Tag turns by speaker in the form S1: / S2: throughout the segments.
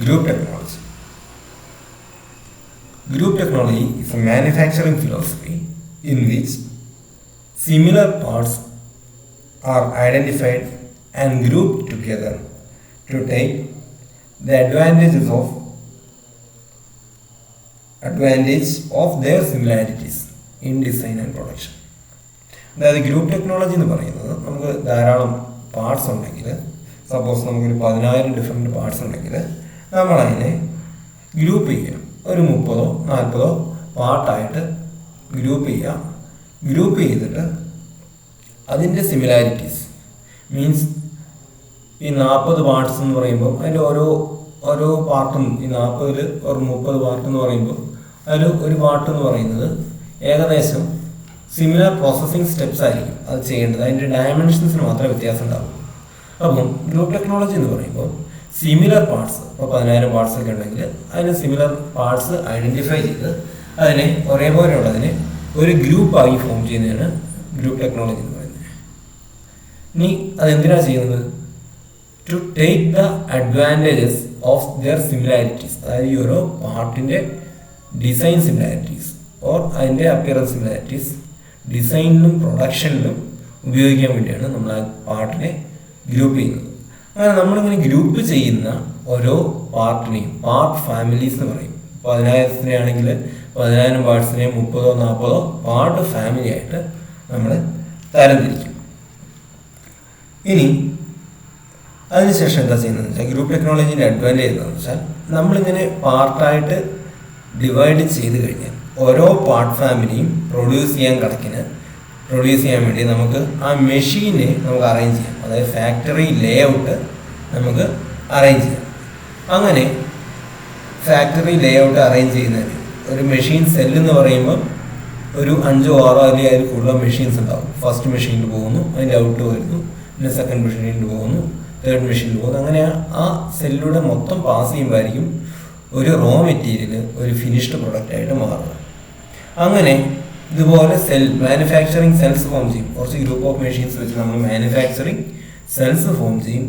S1: Group technology. Group technology is a manufacturing philosophy in which similar parts are identified and grouped together to take the advantage of their similarities in design and production. അതായത് group technology എന്ന് പറയുന്നത് നമുക്ക് ധാരാളം parts ഉണ്ടെങ്കിൽ, suppose നമുക്കൊരു 10,000 different parts ഉണ്ടെങ്കിൽ നമ്മളതിനെ group ചെയ്യുക. ഒരു 30-40 പാർട്ടായിട്ട് ഗ്രൂപ്പ് ചെയ്യുക. ഗ്രൂപ്പ് ചെയ്തിട്ട് അതിൻ്റെ സിമിലാരിറ്റീസ് മീൻസ് ഈ 40 പാർട്സ് എന്ന് പറയുമ്പോൾ അതിൻ്റെ ഓരോ പാർട്ടും ഈ 40-ൽ ഒരു 30 പാർട്ട് എന്ന് പറയുമ്പോൾ അതിൽ ഒരു പാർട്ട് എന്ന് പറയുന്നത് ഏകദേശം സിമിലർ പ്രോസസ്സിങ് സ്റ്റെപ്സ് ആയിരിക്കും അത് ചെയ്യേണ്ടത്. അതിൻ്റെ ഡയമെൻഷൻസിന് മാത്രമേ വ്യത്യാസം ഉണ്ടാവും. അപ്പം ഗ്രൂപ്പ് ടെക്നോളജി എന്ന് പറയുമ്പോൾ സിമിലർ പാർട്സ്, ഇപ്പോൾ 10,000 പാർട്സ് ഒക്കെ ഉണ്ടെങ്കിൽ അതിന് സിമിലർ പാർട്സ് ഐഡൻറ്റിഫൈ ചെയ്ത് അതിനെ ഒരേപോലെയുള്ളതിനെ ഒരു ഗ്രൂപ്പായി ഫോം ചെയ്യുന്നതാണ് ഗ്രൂപ്പ് ടെക്നോളജി എന്ന് പറയുന്നത്. ഇനി അതെന്തിനാണ് ചെയ്യുന്നത്? To take the advantages of their similarities, അതായത് ഈ ഓരോ പാർട്ടിൻ്റെ ഡിസൈൻ സിമിലാരിറ്റീസ് ഓർ അതിൻ്റെ അപ്പിയറൻസ് സിമിലാരിറ്റീസ് ഡിസൈനിലും പ്രൊഡക്ഷനിലും ഉപയോഗിക്കാൻ വേണ്ടിയാണ് നമ്മൾ ആ പാർട്ടിനെ ഗ്രൂപ്പ് ചെയ്യുന്നത്. അങ്ങനെ നമ്മളിങ്ങനെ ഗ്രൂപ്പ് ചെയ്യുന്ന ഓരോ പാർട്ടിനെയും പാർട്ട് ഫാമിലീസ് എന്ന് പറയും. 10,000 ആണെങ്കിൽ 10,000 പാർട്സിനെ 30-40 പാർട്ട് ഫാമിലി ആയിട്ട് നമ്മൾ തരംതിരിക്കും. ഇനി അതിനുശേഷം എന്താ ചെയ്യുന്നതെന്ന് വെച്ചാൽ ഗ്രൂപ്പ് ടെക്നോളജീൻ്റെ അഡ്വാൻറ്റേജ് എന്താണെന്ന് വെച്ചാൽ നമ്മളിങ്ങനെ പാർട്ടായിട്ട് ഡിവൈഡ് ചെയ്ത് കഴിഞ്ഞാൽ ഓരോ പാർട്ട് ഫാമിലിയും പ്രൊഡ്യൂസ് ചെയ്യാൻ വേണ്ടി നമുക്ക് ആ മെഷീനെ നമുക്ക് അറേഞ്ച് ചെയ്യാം. അതായത് ഫാക്ടറി ലേ ഔട്ട് നമുക്ക് അറേഞ്ച് ചെയ്യാം. അങ്ങനെ ഫാക്ടറി ലേ ഔട്ട് അറേഞ്ച് ചെയ്യുന്നതിന് ഒരു മെഷീൻ സെല്ലെന്ന് പറയുമ്പോൾ ഒരു 5-6 അല്ലെങ്കിൽ അതിൽ കൂടുതൽ മെഷീൻസ് ഉണ്ടാവും. ഫസ്റ്റ് മെഷീനിൽ പോകുന്നു, അതിൻ്റെ ഔട്ട് വരുന്നു, പിന്നെ സെക്കൻഡ് മെഷീനിൽ പോകുന്നു, തേർഡ് മെഷീനിൽ പോകുന്നു. അങ്ങനെ ആ സെല്ലിലൂടെ മൊത്തം പാസ് ചെയ്യുമ്പോഴായിരിക്കും ഒരു റോ മെറ്റീരിയൽ ഒരു ഫിനിഷ്ഡ് പ്രൊഡക്റ്റായിട്ട് മാറുക. അങ്ങനെ ഇതുപോലെ മാനുഫാക്ചറിങ് സെൽസ് ഫോം ചെയ്യും. കുറച്ച് ഗ്രൂപ്പ് ഓഫ് മെഷീൻസ് വെച്ച് നമ്മൾ മാനുഫാക്ചറിങ് സെൽസ് ഫോം ചെയ്യും.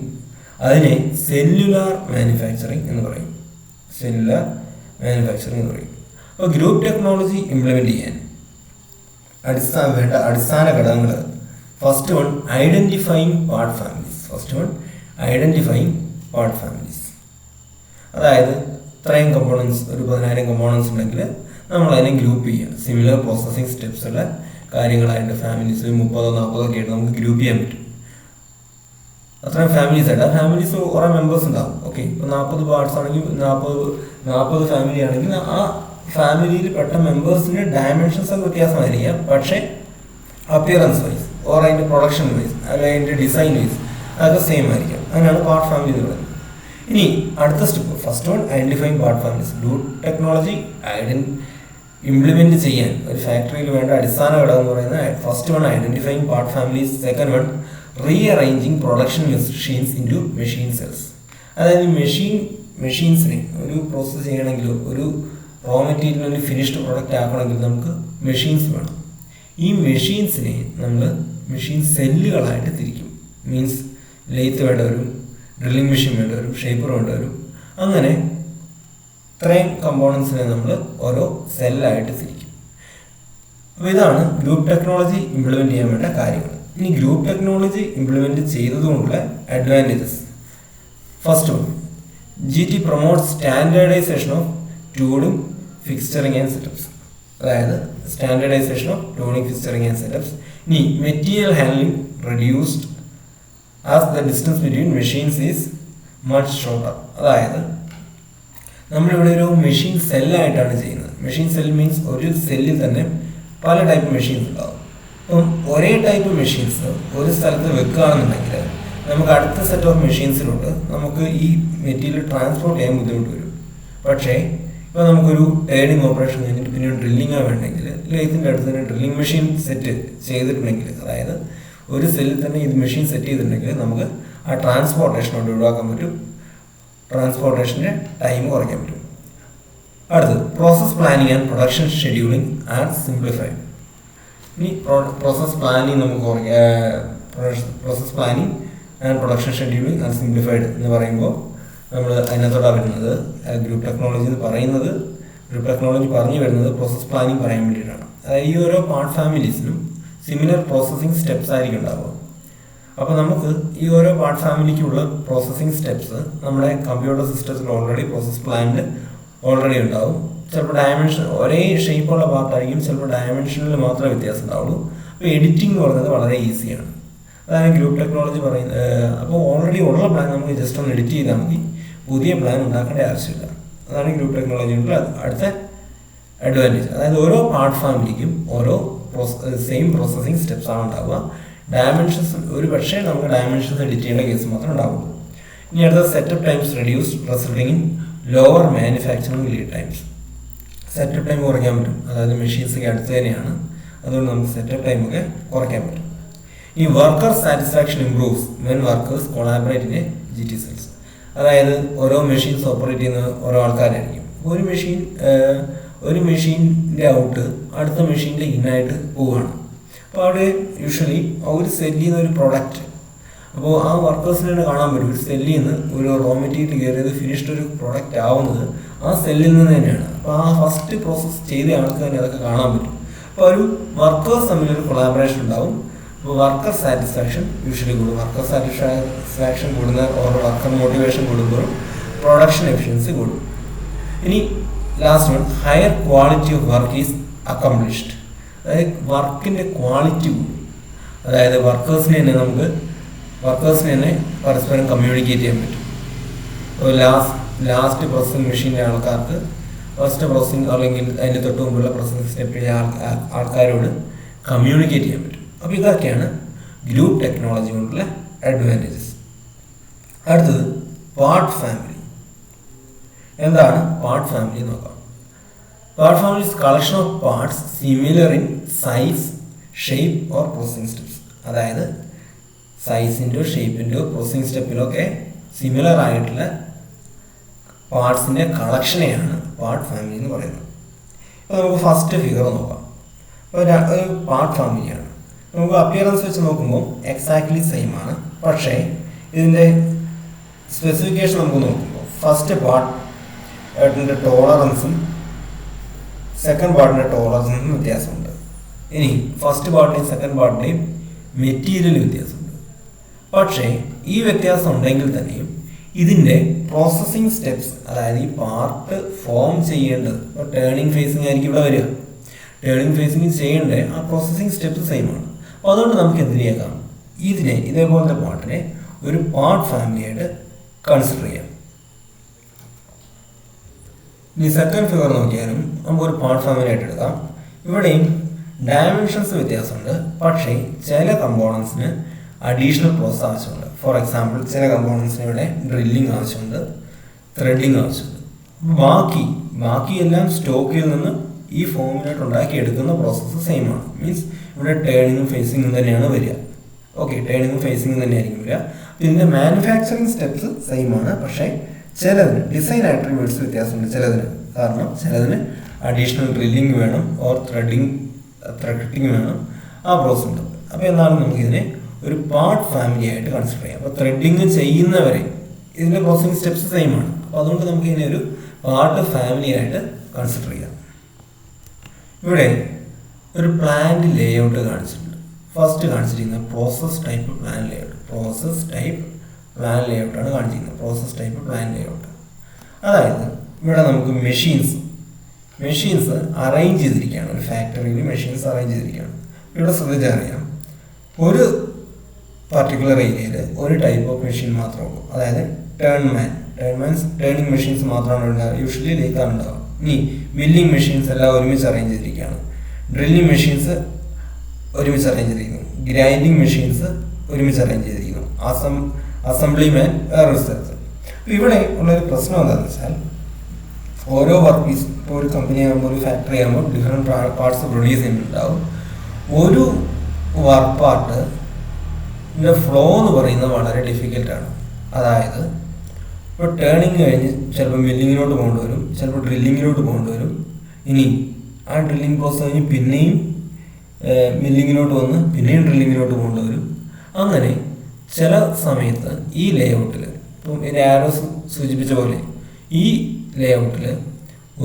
S1: അതിനെ സെല്ലുലാർ മാനുഫാക്ചറിങ് എന്ന് പറയും. അപ്പോൾ ഗ്രൂപ്പ് ടെക്നോളജി ഇംപ്ലിമെൻറ്റ് ചെയ്യാൻ വേണ്ട അടിസ്ഥാന ഘടകങ്ങൾ first one identifying part families. അതായത് ഇത്രയും കമ്പോണൻസ്, ഒരു 10,000 കമ്പോണൻസ് ഉണ്ടെങ്കിൽ നമ്മൾ അതിനെ ഗ്രൂപ്പ് ചെയ്യുക. സിമിലർ പ്രോസസ്സിങ് സ്റ്റെപ്സ് ഉള്ള കാര്യങ്ങളായിട്ട് ഫാമിലീസ് 30-40 ഒക്കെ ആയിട്ട് നമുക്ക് ഗ്രൂപ്പ് ചെയ്യാൻ പറ്റും. അത്രയും ഫാമിലീസ് ആയിട്ട് ആ ഫാമിലീസ് കുറേ മെമ്പേഴ്സ് ഉണ്ടാവും. ഓക്കെ, ഇപ്പോൾ 40 പാർട്സ് ആണെങ്കിൽ 40 ഫാമിലി ആണെങ്കിൽ ആ ഫാമിലിയിൽ പെട്ട മെമ്പേഴ്സിൻ്റെ ഡയമെൻഷൻസ് ഒക്കെ വ്യത്യാസമായിരിക്കാം. പക്ഷേ അപ്പിയറൻസ് വൈസ് ഓർ അതിൻ്റെ പ്രൊഡക്ഷൻ വൈസ് അല്ലെങ്കിൽ അതിൻ്റെ ഡിസൈൻ വൈസ് അതൊക്കെ സെയിം ആയിരിക്കും. അങ്ങനെയാണ് പാർട്ട് ഫാമിലി എന്ന് പറയുന്നത്. ഇനി അടുത്ത step, first one identifying part families. Group technology implement ചെയ്യാൻ ഒരു ഫാക്ടറിയിൽ വേണ്ട അടിസ്ഥാന ഘടകം എന്ന് പറയുന്നത് first one identifying part families, second one rearranging production machines into machine cells. അതായത് മെഷീൻസിനെ ഒരു പ്രോസസ്സ് ചെയ്യണമെങ്കിലോ ഒരു റോ മെറ്റീരിയലിന് ഫിനിഷ്ഡ് പ്രൊഡക്റ്റ് ആക്കണമെങ്കിൽ നമുക്ക് മെഷീൻസ് വേണം. ഈ മെഷീൻസിനെ നമ്മൾ മെഷീൻ സെല്ലുകളായിട്ട് തിരിക്കും. മീൻസ് ലെയ്ത്ത് വേണ്ട വരും, ഡ്രില്ലിംഗ് മെഷീൻ വേണ്ട വരും, ഷേപ്പർ വേണ്ട വരും. അങ്ങനെ ഇത്രയും കമ്പോണൻസിനെ നമ്മൾ ഓരോ സെല്ലായിട്ട് തിരിക്കും. അപ്പോൾ ഇതാണ് ഗ്രൂപ്പ് ടെക്നോളജി ഇംപ്ലിമെൻറ്റ് ചെയ്യാൻ വേണ്ട കാര്യങ്ങൾ. ഇനി ഗ്രൂപ്പ് ടെക്നോളജി ഇംപ്ലിമെൻറ്റ് ചെയ്തതുകൊണ്ടുള്ള advantages. First one, GT promote standardization of ടൂളും ഫിക്സ്ചറിങ് ആൻഡ് സെറ്റപ്സ്. അതായത് standardization of tooling, fixturing and setups. ഇനി material handling reduced as the distance between machines is much shorter. അതായത് നമ്മളിവിടെ ഒരു മെഷീൻ സെല്ലായിട്ടാണ് ചെയ്യുന്നത്. Machine cell means ഒരു സെല്ലിൽ തന്നെ പല ടൈപ്പ് മെഷീൻസ് ഉണ്ടാവും. അപ്പം ഒരേ ടൈപ്പ് മെഷീൻസ് ഒരു സ്ഥലത്ത് വെക്കുകയാണെന്നുണ്ടെങ്കിൽ നമുക്ക് അടുത്ത സെറ്റ് ഓഫ് മെഷീൻസിലോട്ട് നമുക്ക് ഈ മെറ്റീരിയൽ ട്രാൻസ്പോർട്ട് ചെയ്യാൻ ബുദ്ധിമുട്ട് വരും. പക്ഷേ ഇപ്പോൾ നമുക്കൊരു ടേണിങ് ഓപ്പറേഷൻ കഴിഞ്ഞിട്ട് പിന്നെ ഡ്രില്ലിങ്ങാണ് വേണമെങ്കിൽ ലെയ്ത്തിൻ്റെ അടുത്ത് തന്നെ ഡ്രില്ലിംഗ് മെഷീൻ സെറ്റ് ചെയ്തിട്ടുണ്ടെങ്കിൽ, അതായത് ഒരു സെല്ലിൽ തന്നെ ഇത് മെഷീൻ സെറ്റ് ചെയ്തിട്ടുണ്ടെങ്കിൽ നമുക്ക് ആ ട്രാൻസ്പോർട്ടേഷനോട് ഒഴിവാക്കാൻ പറ്റും. ട്രാൻസ്പോർട്ടേഷൻ്റെ ടൈം കുറയ്ക്കാൻ പറ്റും. അടുത്തത് process planning and production scheduling and simplified. ഇനി പ്രോസസ് പ്ലാനിങ് നമുക്ക് process planning and production scheduling and simplified എന്ന് പറയുമ്പോൾ നമ്മൾ അതിനകത്തോടെ വരുന്നത് ഗ്രൂപ്പ് ടെക്നോളജി എന്ന് പറയുന്നത്, ഗ്രൂപ്പ് ടെക്നോളജി പറഞ്ഞു വരുന്നത് പ്രോസസ് പ്ലാനിങ് പറയാൻ വേണ്ടിയിട്ടാണ്. അതായത് ഈ ഓരോ പാർട്ട് ഫാമിലീസിനും സിമിലർ പ്രോസസ്സിങ് സ്റ്റെപ്സ് ആയിരിക്കും ഉണ്ടാവുക. അപ്പോൾ നമുക്ക് ഈ ഓരോ പാർട്ട് ഫാമിലിക്കുള്ള പ്രോസസ്സിങ് സ്റ്റെപ്സ് നമ്മുടെ കമ്പ്യൂട്ടർ സിസ്റ്റത്തിൽ ഓൾറെഡി പ്രോസസ് പ്ലാനിൽ ഓൾറെഡി ഉണ്ടാവും. ചിലപ്പോൾ ഡയമെൻഷൻ ഒരേ ഷേപ്പുള്ള പാർട്ടായിരിക്കും, ചിലപ്പോൾ ഡയമെൻഷനിൽ മാത്രമേ വ്യത്യാസം ഉണ്ടാവുള്ളൂ. അപ്പോൾ എഡിറ്റിംഗ് എന്ന് പറയുന്നത് വളരെ ഈസിയാണ്. അതാണ് ഗ്രൂപ്പ് ടെക്നോളജി പറയുന്നത്. അപ്പോൾ ഓൾറെഡി ഉള്ള പ്ലാൻ നമുക്ക് ജസ്റ്റ് ഒന്ന് എഡിറ്റ് ചെയ്താൽ മതി, പുതിയ പ്ലാൻ ഉണ്ടാക്കേണ്ട ആവശ്യമില്ല. അതാണ് ഗ്രൂപ്പ് ടെക്നോളജിയുടെ അടുത്ത അഡ്വാൻറ്റേജ്. അതായത് ഓരോ പാർട്ട് ഫാമിലിക്കും ഓരോ സെയിം പ്രോസസ്സിങ് സ്റ്റെപ്സ് ആണ് ഉണ്ടാവുക. ഡയമെൻഷൻസ് ഒരു പക്ഷേ നമുക്ക് ഡയമെൻഷൻസ് എഡിറ്റ് ചെയ്യേണ്ട കേസ് മാത്രമേ ഉണ്ടാവുള്ളൂ. ഇനി അടുത്ത setup times reduce resulting in lower manufacturing lead times. Setup time കുറയ്ക്കാൻ പറ്റും. അതായത് മെഷീൻസൊക്കെ അടുത്ത് തന്നെയാണ്, അതുകൊണ്ട് നമുക്ക് സെറ്റപ്പ് ടൈമൊക്കെ കുറയ്ക്കാൻ പറ്റും. ഈ worker satisfaction improves when workers collaborate in GT cells. അതായത് ഓരോ മെഷീൻസ് ഓപ്പറേറ്റ് ചെയ്യുന്ന ഓരോ ആൾക്കാരായിരിക്കും. ഒരു മെഷീൻ്റെ ഔട്ട് അടുത്ത മെഷീനിലെ ഇന്നായിട്ട് പോവുകയാണ്. അപ്പോൾ അവിടെ യൂഷ്വലി അവർ സെല് ചെയ്യുന്ന ഒരു പ്രൊഡക്റ്റ്, അപ്പോൾ ആ വർക്കേഴ്സിന് തന്നെ കാണാൻ പറ്റും ഒരു സെല്ലിൽ നിന്ന് ഒരു റോ മെറ്റീരിയൽ കയറിയത് ഫിനിഷ്ഡ് ഒരു പ്രൊഡക്റ്റ് ആവുന്നത് ആ സെല്ലിൽ നിന്ന് തന്നെയാണ്. അപ്പോൾ ആ ഫസ്റ്റ് പ്രോസസ്സ് ചെയ്ത ആൾക്ക് തന്നെ അതൊക്കെ കാണാൻ പറ്റും. അപ്പോൾ ഒരു വർക്കേഴ്സ് തമ്മിലൊരു കൊളാബറേഷൻ ഉണ്ടാവും. അപ്പോൾ വർക്കർ സാറ്റിസ്ഫാക്ഷൻ യൂഷ്വലി കൂടും. വർക്കർ സാറ്റിസ്ഫാക്ഷൻ കൂടുന്ന ഓരോ വർക്കർ മോട്ടിവേഷൻ കൂടുമ്പോഴും പ്രൊഡക്ഷൻ എഫിഷ്യൻസി കൂടും. ഇനി last one, higher quality of work is accomplished. അതായത് വർക്കിൻ്റെ ക്വാളിറ്റി കൂടും. അതായത് വർക്കേഴ്സിനെ തന്നെ പരസ്പരം കമ്മ്യൂണിക്കേറ്റ് ചെയ്യാൻ പറ്റും. അപ്പോൾ ലാസ്റ്റ് പ്രോസസ്സിംഗ് മെഷീൻ്റെ ആൾക്കാർക്ക് ഫസ്റ്റ് പ്രോസസ്സിംഗ് അല്ലെങ്കിൽ അതിൻ്റെ തൊട്ട് മുമ്പുള്ള പ്രോസസ്സിംഗ് സ്റ്റെപ്പിലെ ആൾക്കാരോട് കമ്മ്യൂണിക്കേറ്റ് ചെയ്യാൻ പറ്റും. അപ്പോൾ ഇതൊക്കെയാണ് ഗ്രൂപ്പ് ടെക്നോളജി കൊണ്ടുള്ള അഡ്വാൻറ്റേജസ്. അടുത്തത് പാർട്ട് ഫാമിലി. എന്താണ് പാർട്ട് ഫാമിലി നോക്കാം. Part family is collection of parts similar in size, shape or processing steps. അതായത് സൈസിൻ്റെയോ ഷേപ്പിൻ്റെയോ പ്രോസസ്സിംഗ് സ്റ്റെപ്പിലൊക്കെ സിമിലർ ആയിട്ടുള്ള പാർട്സിൻ്റെ കളക്ഷനെയാണ് പാർട്ട് ഫാമിലി എന്ന് പറയുന്നത്. അപ്പോൾ നമുക്ക് ഫസ്റ്റ് ഫിഗർ നോക്കാം. അപ്പോൾ ഒരു പാർട്ട് ഫാമിലിയാണ്. നമുക്ക് അപ്പിയറൻസ് വെച്ച് നോക്കുമ്പോൾ എക്സാക്ട്ലി സെയിം ആണ്. പക്ഷേ ഇതിൻ്റെ സ്പെസിഫിക്കേഷൻ നമുക്ക് നോക്കുമ്പോൾ ഫസ്റ്റ് പാർട്ടിൻ്റെ ടോളറൻസും സെക്കൻഡ് പാർട്ടിൻ്റെ ടോളറൻസും വ്യത്യാസമുണ്ട്. ഇനി ഫസ്റ്റ് പാർട്ടിൻ്റെയും സെക്കൻഡ് പാർട്ടിൻ്റെയും മെറ്റീരിയൽ വ്യത്യാസമുണ്ട്. പക്ഷേ ഈ വ്യത്യാസം ഉണ്ടെങ്കിൽ തന്നെയും ഇതിൻ്റെ പ്രോസസ്സിംഗ് സ്റ്റെപ്സ്, അതായത് ഈ പാർട്ട് ഫോം ചെയ്യേണ്ടത്, ഇപ്പോൾ ടേണിംഗ് ഫേസിങ് ആയിരിക്കും ഇവിടെ വരിക. ടേണിംഗ് ഫേസിങ് ചെയ്യേണ്ട ആ പ്രോസസ്സിംഗ് സ്റ്റെപ്സ് സെയിം ആണ്. അപ്പോൾ അതുകൊണ്ട് നമുക്ക് എന്ത് ചെയ്യാം, ഇതേപോലത്തെ പാർട്ടിനെ ഒരു പാർട്ട് ഫാമിലി ആയിട്ട് കൺസിഡർ ചെയ്യാം. ഇനി സെക്കൻഡ് ഫിഗർ നോക്കിയാലും നമുക്കൊരു പാർട്ട് ഫാമിലി ആയിട്ട് എടുക്കാം. ഇവിടെയും ഡയമെൻഷൻസ് വ്യത്യാസമുണ്ട്. പക്ഷേ ചില കമ്പോണൻസിന് അഡീഷണൽ പ്രോസസ് ആവശ്യമുണ്ട്. ഫോർ എക്സാമ്പിൾ ചില കമ്പോണൻസിന് ഇവിടെ ഡ്രില്ലിംഗ് ആവശ്യമുണ്ട്, ത്രെഡിങ് ആവശ്യമുണ്ട്. ബാക്കിയെല്ലാം സ്റ്റോക്കിൽ നിന്ന് ഈ ഫോമിനായിട്ട് ഉണ്ടാക്കിയെടുക്കുന്ന പ്രോസസ്സ് സെയിം ആണ്. മീൻസ് ഇവിടെ ടേണിങ്ങും ഫേസിങ്ങും തന്നെയാണ് വരിക. ഓക്കെ, ടേണിങ്ങും ഫേസിങ്ങും തന്നെയായിരിക്കും വരിക. ഇതിൻ്റെ മാനുഫാക്ചറിങ് സ്റ്റെപ്സ് സെയിം ആണ്. പക്ഷേ ചിലതിന് ഡിസൈൻ ആട്രിബ്യൂട്ട്സ് വ്യത്യാസമുണ്ട്. കാരണം ചിലതിന് അഡീഷണൽ ഡ്രില്ലിംഗ് വേണം, ഓർ ത്രെഡിങ് വേണം, ആ പ്രോസസ് ഉണ്ട്. അപ്പോൾ എന്നാലും നമുക്കിതിനെ ഒരു പാർട്ട് ഫാമിലി ആയിട്ട് കൺസിഡർ ചെയ്യാം. അപ്പോൾ ത്രെഡിങ് ചെയ്യുന്നവരെ ഇതിൻ്റെ പ്രോസസ്സിംഗ് സ്റ്റെപ്സ് സെയിം ആണ്. അപ്പോൾ അതുകൊണ്ട് നമുക്ക് ഇതിനെ ഒരു പാർട്ട് ഫാമിലി ആയിട്ട് കൺസിഡർ ചെയ്യാം. ഇവിടെ ഒരു പ്ലാന്റ് ലേഔട്ട് കാണിച്ചിട്ടുണ്ട്. ഫസ്റ്റ് കാണിച്ചിരിക്കുന്നത് process type plan layout. Process type plan ലേഔട്ടാണ് കാണിച്ചിരിക്കുന്നത്. പ്രോസസ് ടൈപ്പ് പ്ലാൻ ലേഔട്ട് അതായത് ഇവിടെ നമുക്ക് മെഷീൻസ് അറേഞ്ച് ചെയ്തിരിക്കുകയാണ്. ഒരു ഫാക്ടറിയിൽ മെഷീൻസ് അറേഞ്ച് ചെയ്തിരിക്കുകയാണ്. ഇവിടെ ശ്രദ്ധിച്ചറിയാം, ഒരു പർട്ടിക്കുലർ ഏരിയയിൽ ഒരു ടൈപ്പ് ഓഫ് മെഷീൻ മാത്രമേ ഉള്ളൂ. അതായത് ടേണിംഗ് മെഷീൻസ് മാത്രമാണ് യൂഷ്വലി ലേക്കാണ് ഉണ്ടാവുക. ഇനി മില്ലിംഗ് മെഷീൻസ് എല്ലാം ഒരുമിച്ച് അറേഞ്ച് ചെയ്തിരിക്കുകയാണ്. ഡ്രില്ലിംഗ് മെഷീൻസ് ഒരുമിച്ച് അറേഞ്ച് ചെയ്തിരിക്കുന്നു. ഗ്രൈൻഡിങ് മെഷീൻസ് ഒരുമിച്ച് അറേഞ്ച് ചെയ്തിരിക്കുന്നു. അസംബ്ലി മാൻ വേറൊരു സ്ഥലത്ത്. അപ്പോൾ ഇവിടെ ഉള്ളൊരു പ്രശ്നം എന്താണെന്ന് വെച്ചാൽ, ഓരോ വർക്ക് പീസ്, ഇപ്പോൾ ഒരു കമ്പനി ആകുമ്പോൾ ഒരു ഫാക്ടറി ആകുമ്പോൾ ഡിഫറെൻറ്റ് പാർട്സ് പ്രൊഡ്യൂസ് ചെയ്യുന്നുണ്ടാവും. ഒരു വർക്ക് പാർട്ടിൻ്റെ ഫ്ലോ എന്ന് പറയുന്നത് വളരെ ഡിഫിക്കൽട്ടാണ്. അതായത് ഇപ്പോൾ ടേണിങ് കഴിഞ്ഞ് ചിലപ്പോൾ മില്ലിങ്ങിലോട്ട് പോകേണ്ടി വരും, ചിലപ്പോൾ ഡ്രില്ലിങ്ങിലോട്ട് പോകേണ്ടി വരും. ഇനി ആ ഡ്രില്ലിംഗ് പ്രോസസ് കഴിഞ്ഞ് പിന്നെയും മില്ലിങ്ങിലോട്ട് വന്ന് പിന്നെയും ഡ്രില്ലിങ്ങിലോട്ട് പോകേണ്ടി വരും. അങ്ങനെ ചില സമയത്ത് ഈ ലേഔട്ടിൽ ഇപ്പം ഇതിൻ്റെ ആരോസ് സൂചിപ്പിച്ച പോലെ ഈ ലേഔട്ടിൽ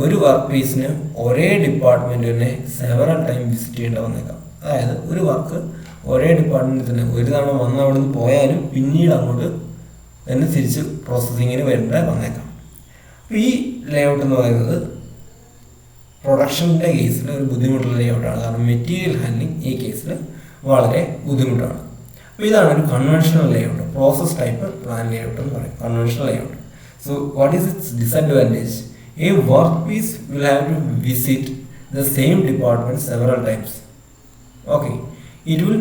S1: ഒരു വർക്ക് പീസിന് ഒരേ ഡിപ്പാർട്ട്മെൻറ്റിനെ സെവറൽ ടൈം വിസിറ്റ് ചെയ്യേണ്ട വന്നേക്കാം. അതായത് ഒരു വർക്ക് ഒരേ ഡിപ്പാർട്ട്മെൻറ്റിൽ തന്നെ ഒരു തവണ വന്ന് അവിടെ നിന്ന് പോയാലും പിന്നീട് അങ്ങോട്ട് തന്നെ തിരിച്ച് പ്രോസസ്സിങ്ങിന് വരേണ്ട വന്നേക്കാം. അപ്പോൾ ഈ ലേഔട്ട് എന്ന് പറയുന്നത് പ്രൊഡക്ഷൻ്റെ കേസിൽ ഒരു ബുദ്ധിമുട്ടുള്ള ലേഔട്ടാണ്. കാരണം മെറ്റീരിയൽ ഹാൻഡ്ലിംഗ് ഈ കേസിൽ വളരെ ബുദ്ധിമുട്ടാണ്. അപ്പോൾ ഇതാണ് ഒരു conventional layout, process type plan layout എന്ന് പറയും, conventional layout. So what is it's disadvantage? A workpiece will have to visit the same department several times. Okay, it will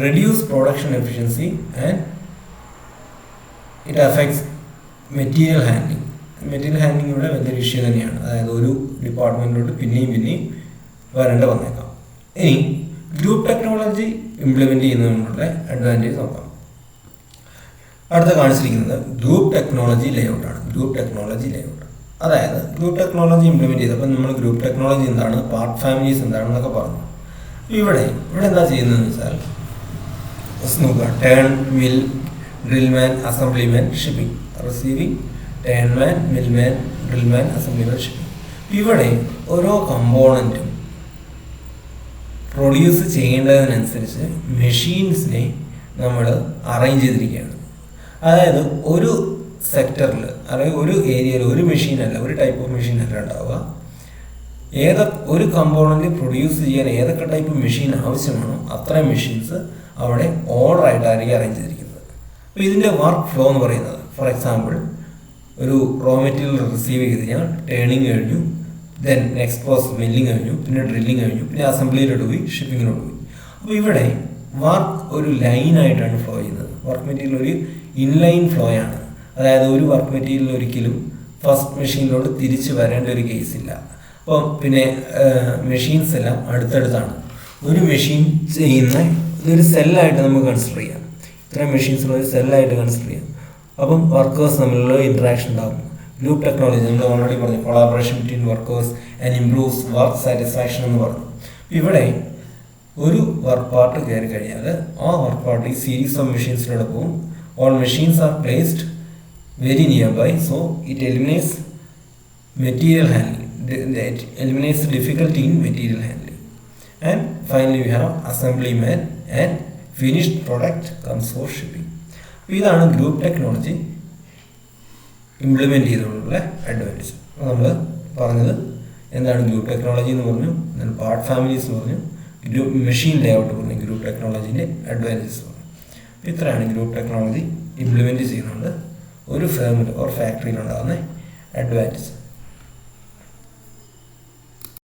S1: reduce production efficiency and it affects material handling. Material handling ഇവിടെ വലിയൊരു issue തന്നെയാണ്. അതായത് ഒരു ഡിപ്പാർട്ട്മെൻറ്റിലോട്ട് പിന്നെയും വരേണ്ട വന്നേക്കാം. ഇനി group technology implement ചെയ്യുന്നതുകൊണ്ടുള്ള അഡ്വാൻറ്റേജ് നോക്കാം. അടുത്ത കാണിച്ചിരിക്കുന്നത് ഗ്രൂപ്പ് ടെക്നോളജി ലേഔട്ടാണ്. ഗ്രൂപ്പ് ടെക്നോളജി ലേഔട്ട് അതായത് ഗ്രൂപ്പ് ടെക്നോളജി ഇംപ്ലിമെൻറ്റ് ചെയ്തപ്പോൾ നമ്മൾ ഗ്രൂപ്പ് ടെക്നോളജി എന്താണ്, പാർട്ട് ഫാമിലീസ് എന്താണെന്നൊക്കെ പറഞ്ഞു. ഇവിടെ എന്താ ചെയ്യുന്നതെന്ന് വെച്ചാൽ നോക്കുക, turn, mill, drill man, assembly man, shipping. Receiving, turn man, mill man, drill man, assembly man, shipping. ഇവിടെ ഓരോ കമ്പോണൻറ്റും പ്രൊഡ്യൂസ് ചെയ്യേണ്ടതിനനുസരിച്ച് മെഷീൻസിനെ നമ്മൾ അറേഞ്ച് ചെയ്തിരിക്കുകയാണ്. അതായത് ഒരു സെക്ടറിൽ അല്ലെങ്കിൽ ഒരു ഏരിയയിൽ ഒരു മെഷീനല്ല, ഒരു ടൈപ്പ് ഓഫ് മെഷീനല്ല ഉണ്ടാവുക. ഒരു കമ്പോണൻറ്റ് പ്രൊഡ്യൂസ് ചെയ്യാൻ ഏതൊക്കെ ടൈപ്പ് മെഷീൻ ആവശ്യമാണോ അത്രയും മെഷീൻസ് അവിടെ ഓർഡറായിട്ടായിരിക്കും അറേഞ്ച് ചെയ്തിരിക്കുന്നത്. അപ്പോൾ ഇതിൻ്റെ വർക്ക് ഫ്ലോ എന്ന് പറയുന്നത്, ഫോർ എക്സാമ്പിൾ ഒരു റോ മെറ്റീരിയൽ റിസീവ് ചെയ്ത് കഴിഞ്ഞാൽ ടേണിങ് കഴിഞ്ഞു, ദെൻ നെക്സ്റ്റ് പ്രോസസ് മില്ലിങ് കഴിഞ്ഞു, പിന്നെ ഡ്രില്ലിങ് കഴിഞ്ഞു, പിന്നെ അസംബ്ലിയിലോട്ട് പോയി, ഷിപ്പിങ്ങിലോട്ട് പോയി. അപ്പോൾ ഇവിടെ വർക്ക് ഒരു ലൈനായിട്ടാണ് ഫ്ലോ ചെയ്യുന്നത്. വർക്ക് മെറ്റീരിയൽ ഒരു ഇൻലൈൻ ഫ്ലോ ആണ്. അതായത് ഒരു വർക്ക് മെറ്റീരിയൽ ഒരിക്കലും ഫസ്റ്റ് മെഷീനിലോട്ട് തിരിച്ച് വരേണ്ട ഒരു കേസില്ല. അപ്പം പിന്നെ മെഷീൻസ് എല്ലാം അടുത്തടുത്താണ്. ഒരു മെഷീൻ ചെയ്യുന്ന ഇതൊരു സെല്ലായിട്ട് നമുക്ക് കൺസിഡർ ചെയ്യാം. ഇത്രയും മെഷീൻസിന് ഒരു സെല്ലായിട്ട് കൺസിഡർ ചെയ്യാം. അപ്പം വർക്കേഴ്സ് തമ്മിലുള്ള ഇൻട്രാക്ഷൻ ഉണ്ടാകും. ഗ്രൂപ്പ് ടെക്നോളജി നമ്മൾ ഓൾറെഡി പറഞ്ഞു, collaboration between workers and improves work satisfaction എന്ന് പറഞ്ഞു. ഇവിടെ ഒരു വർക്ക് പാർട്ട് കയറി കഴിഞ്ഞാൽ ആ വർക്ക് പാർട്ട് ഈ സീരീസ് ഓഫ് മെഷീൻസിലൂടെ പോകും. All machines are placed very nearby, so it eliminates material handling, it eliminates difficulty in material handling. And finally we have assembly man and finished product comes for shipping. ഇതാണ് group technology implement ചെയ്തുകൊണ്ടുള്ള advantage. നമ്മൾ പറഞ്ഞത് എന്താണ് group technology എന്ന് പറഞ്ഞു, part families എന്ന് പറഞ്ഞു, machine layout പറഞ്ഞു, ഗ്രൂപ്പ് ടെക്നോളജീൻ്റെ അഡ്വാൻറ്റേജസ് പറഞ്ഞു. ഇത്രയാണ് ഗ്രൂപ്പ് ടെക്നോളജി ഇംപ്ലിമെൻറ്റ് ചെയ്യുന്നുണ്ട് ഒരു ഫേമിൽ ഓർ ഫാക്ടറിയിലുണ്ടാകുന്ന അഡ്വാൻറ്റേജ്.